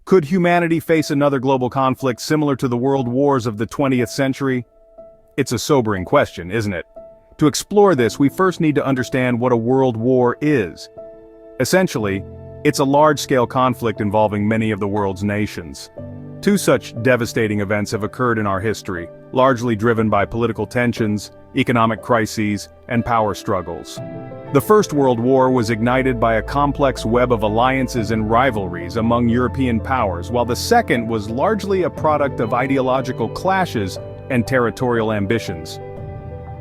Could humanity face another global conflict similar to the world wars of the 20th century? It's a sobering question, isn't it? To explore this, we first need to understand what a world war is. Essentially, it's a large-scale conflict involving many of the world's nations. Two such devastating events have occurred in our history, largely driven by political tensions, economic crises, and power struggles. The First World War was ignited by a complex web of alliances and rivalries among European powers, while the second was largely a product of ideological clashes and territorial ambitions.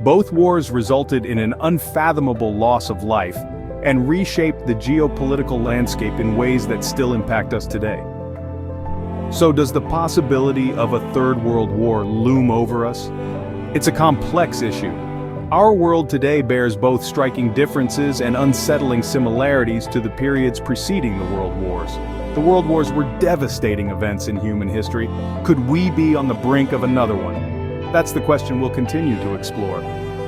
Both wars resulted in an unfathomable loss of life and reshaped the geopolitical landscape in ways that still impact us today. So does the possibility of a third world war loom over us? It's a complex issue. Our world today bears both striking differences and unsettling similarities to the periods preceding the world wars. The world wars were devastating events in human history. Could we be on the brink of another one? That's the question we'll continue to explore.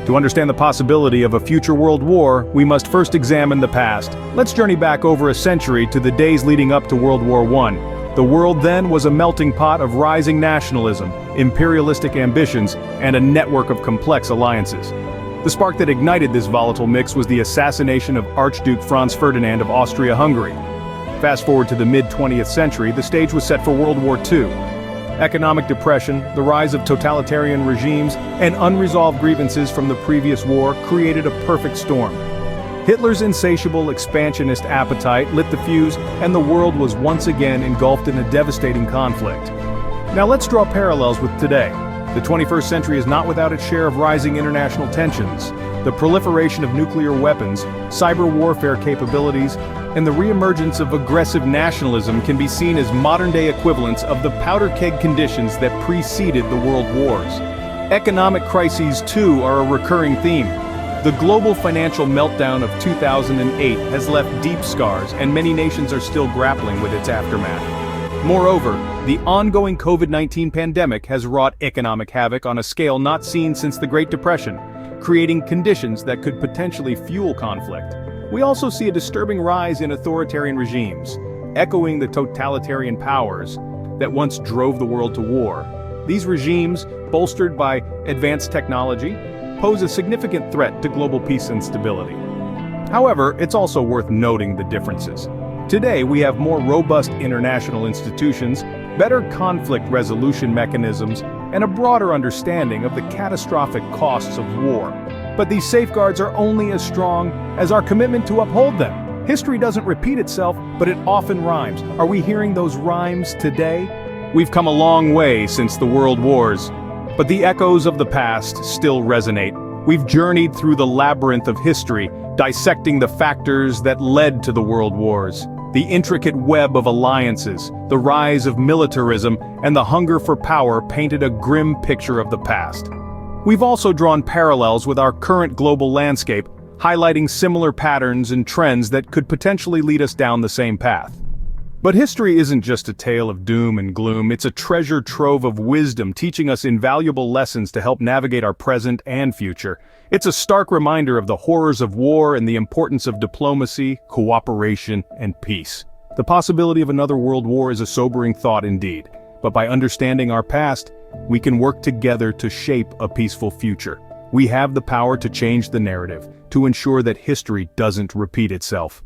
To understand the possibility of a future world war, we must first examine the past. Let's journey back over a century to the days leading up to World War I. The world then was a melting pot of rising nationalism, imperialistic ambitions, and a network of complex alliances. The spark that ignited this volatile mix was the assassination of Archduke Franz Ferdinand of Austria-Hungary. Fast forward to the mid-20th century, the stage was set for World War II. Economic depression, the rise of totalitarian regimes, and unresolved grievances from the previous war created a perfect storm. Hitler's insatiable expansionist appetite lit the fuse, and the world was once again engulfed in a devastating conflict. Now let's draw parallels with today. The 21st century is not without its share of rising international tensions. The proliferation of nuclear weapons, cyber warfare capabilities, and the reemergence of aggressive nationalism can be seen as modern-day equivalents of the powder keg conditions that preceded the world wars. Economic crises, too, are a recurring theme. The global financial meltdown of 2008 has left deep scars, and many nations are still grappling with its aftermath. Moreover, the ongoing COVID-19 pandemic has wrought economic havoc on a scale not seen since the Great Depression, creating conditions that could potentially fuel conflict. We also see a disturbing rise in authoritarian regimes, echoing the totalitarian powers that once drove the world to war. These regimes, bolstered by advanced technology, pose a significant threat to global peace and stability. However, it's also worth noting the differences. Today, we have more robust international institutions, better conflict resolution mechanisms, and a broader understanding of the catastrophic costs of war. But these safeguards are only as strong as our commitment to uphold them. History doesn't repeat itself, but it often rhymes. Are we hearing those rhymes today? We've come a long way since the world wars, but the echoes of the past still resonate. We've journeyed through the labyrinth of history, dissecting the factors that led to the world wars. The intricate web of alliances, the rise of militarism, and the hunger for power painted a grim picture of the past. We've also drawn parallels with our current global landscape, highlighting similar patterns and trends that could potentially lead us down the same path. But history isn't just a tale of doom and gloom, it's a treasure trove of wisdom teaching us invaluable lessons to help navigate our present and future. It's a stark reminder of the horrors of war and the importance of diplomacy, cooperation, and peace. The possibility of another world war is a sobering thought indeed, but by understanding our past, we can work together to shape a peaceful future. We have the power to change the narrative, to ensure that history doesn't repeat itself.